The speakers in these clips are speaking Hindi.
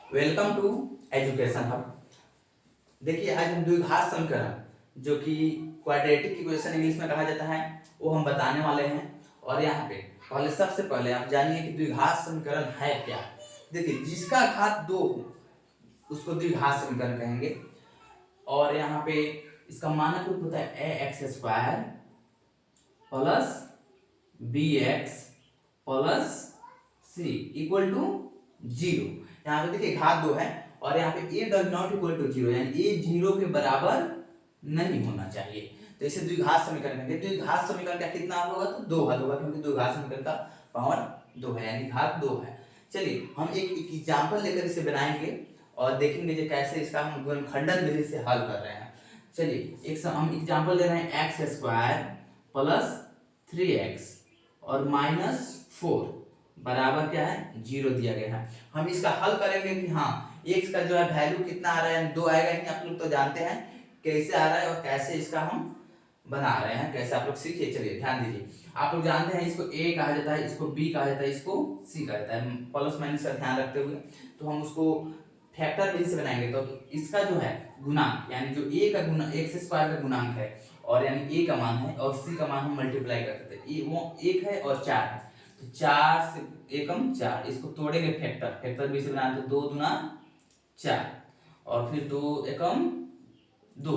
Welcome to education hub. देखिए आज हम द्विघात समीकरण जो कि क्वाड्रेटिक इक्वेशन इंग्लिश में कहा जाता है वो हम बताने वाले हैं। और यहाँ पे सबसे पहले आप जानिए कि द्विघात समीकरण है क्या। देखिए जिसका घात 2 हो उसको द्विघात समीकरण कहेंगे। और यहाँ पे इसका मानक रूप होता है ax² plus bx plus c equal to 0। यहाँ पे देखिए घात 2 है और यहाँ पे a does not equal to 0 यानी a 0 के बराबर नहीं होना चाहिए, तो इसे द्विघात समीकरण कहेंगे। द्विघात समीकरण का कितना हल होगा? तो 2 हल होगा, क्योंकि द्विघात समीकरण का पावर 2 है यानी घात 2 है। चलिए हम एक एग्जाम्पल लेकर इसे बनाएंगे और देखेंगे जो कैसे इसका हम गुणनखंडन विधि से हल कर रहे हैं। चलिए हम एग्जाम्पल ले रहे हैं x² प्लस 3x और माइनस 4 बराबर क्या है? 0 दिया गया है। हम इसका हल करेंगे कि हाँ x का जो है वैल्यू कितना आ रहा है, 2 आएगा कि आप लोग तो जानते हैं कैसे आ रहा है और कैसे इसका हम बना रहे हैं, कैसे आप लोग सीखिए। चलिए ध्यान दीजिए, आप लोग जानते हैं इसको a कहा जाता है, इसको b कहा जाता है, इसको c कहा जाता है, प्लस माइनस का ध्यान रखते हुए। तो हम उसको फैक्टर विधि से बनाएंगे तो इसका जो है गुणांक यानी जो a का गुना x² का गुणांक है और यानी a का मान है और c का मान हम मल्टीप्लाई करते थे, वो 1 है और 4 है, तो 4 से एकम 4, इसको तोड़ेंगे फैक्टर भी से बनाते 2 दूना 4 और फिर 2 एकम 2।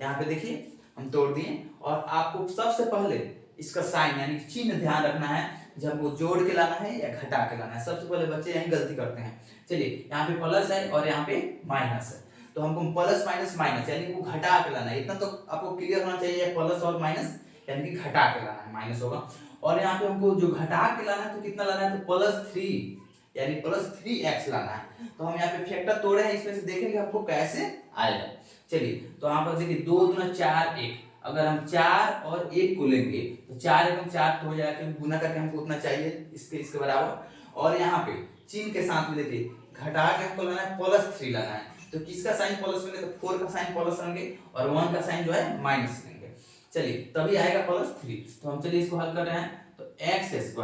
यहाँ पे देखिए हम तोड़ दिए और आपको सबसे पहले इसका साइन यानी चिन्ह ध्यान रखना है, जब वो जोड़ के लाना है या घटा के लाना है। सबसे पहले बच्चे यही गलती करते हैं। चलिए यहाँ पे प्लस है और यहाँ पे माइनस है, तो हमको प्लस माइनस माइनस यानी वो घटा के लाना है। इतना तो आपको क्लियर होना चाहिए, प्लस और माइनस यानी कि घटा के लाना है, माइनस होगा। और यहाँ पे हमको जो घटा के लाना है तो कितना लाना है? तो +3 यानी +3x लाना है। तो हम यहाँ पे फैक्टर तोड़े हैं, इसमें से देखेंगे आपको कैसे आएगा। चलिए तो यहाँ पर देखिए 2 दूना 4 1, अगर हम 4 और 1 को लेंगे तो 4 एकम 4 तो हो जाएगा, क्योंकि गुना करके हमको उतना चाहिए इसके बराबर। और यहाँ पे चिन्ह के साथ में देखिए घटा के हमको लाना है +3 लाना है, तो किसका साइन प्लस लेंगे? तो 4 का साइन प्लस लेंगे और 1 का साइन जो है माइनस लेंगे। चलिए तभी आएगा +3। तो हम चलिए इसको हल कर रहे हैं, तो x²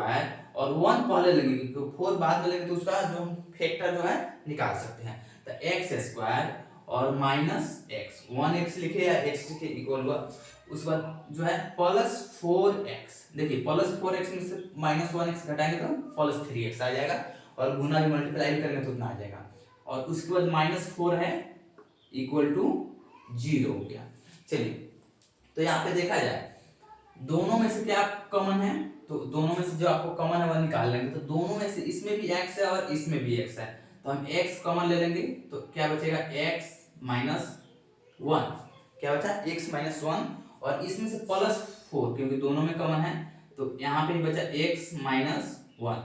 और 1 पहले लेंगे क्योंकि 4 बाद में लेंगे तो उसका जो हम फैक्टर जो है निकाल सकते हैं। तो x² और माइनस x, 1x लिखे या x लिखे इक्वल हुआ, उसके बाद जो है +4x। देखिए +4x में से -1x घटाएंगे तो +3x आ जाएगा और गुना भी मल्टीप्लाई भी करेंगे तो उतना आ जाएगा। और उसके बाद -4 है इक्वल टू 0 हो गया। चलिए तो यहाँ पे देखा जाए दोनों में से क्या कॉमन है, तो दोनों में से जो आपको कॉमन है वह निकाल लेंगे। तो दोनों में से इसमें भी x है और इसमें भी x है, तो हम x कॉमन ले लेंगे तो क्या बचेगा? x - 1, क्या बचा? x - 1 और इसमें से +4 क्योंकि दोनों में कॉमन है, तो यहाँ पे बचा x - 1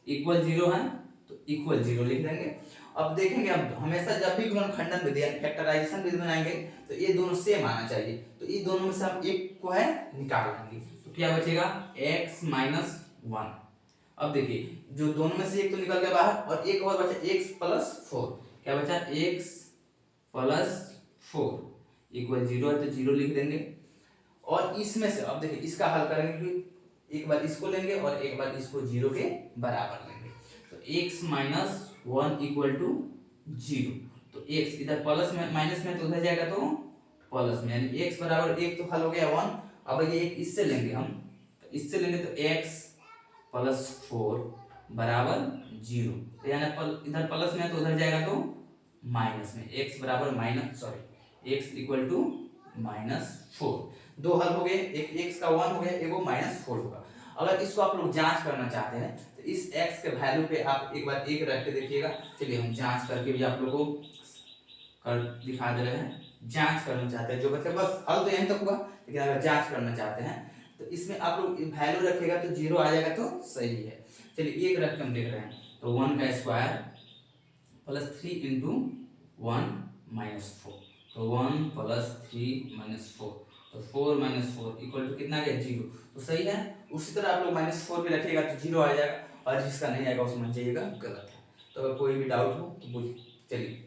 इक्वल 0 है, तो इक्वल 0 लिख देंगे। अब देखेंगे अब हमेशा जब भी गुणनखंडन विधि यानी फैक्टराइजेशन विधि बनाएंगे तो ये दोनों सेम आना चाहिए, तो ये दोनों में से हम एक को है निकाल लेंगे, तो क्या बचेगा? x - 1। अब देखिए जो दोनों में से एक तो निकल गया बाहर और एक और बचा x + 4, क्या बचा? x + 4 इक्वल 0 है, तो 0 लिख देंगे। और इसमें से अब देखिए इसका हल करेंगे कि एक बार इसको लेंगे और एक बार इसको 0 के बराबर लेंगे, तो x - 1 इक्वल टू 0। तो x इधर प्लस में माइनस में तो उधर जाएगा तो प्लस में, यानी x बराबर 1 तो हल हो गया 1। अब ये एक इससे लेंगे हम, तो इससे लेंगे तो x + 4 बराबर 0, तो यानी इधर प्लस में तो उधर जाएगा तो माइनस में, x बराबर x इक्वल टू -4। दो हल हो गए, एक x का 1 हो गया, एक वो -4 होगा। अगर इसको आप लोग जांच करना चाहते हैं तो इस x के वैल्यू पे आप एक बार 1 रख के देखिएगा। चलिए हम जांच करके भी आप लोगों को कर दिखा दे रहे हैं। जांच करना चाहते हैं जो बच्चे, बस हल तो यहीं तक हुआ, लेकिन अगर जांच करना चाहते हैं तो इसमें आप लोग वैल्यू रखिएगा तो 0 आ जाएगा तो सही है। चलिए 1 रख के हम देख रहे हैं, तो 1 का स्क्वायर +3 × 1 - 4, तो 1 + 3 - 4, तो 4 - 4 इक्वल टू कितना आ गया? 0, तो सही है। उसी तरह आप लोग -4 भी रखिएगा तो 0 आ जाएगा और जिसका नहीं आएगा उसमें जाइएगा गलत है। तो अगर कोई भी डाउट हो तो बोलिए। चलिए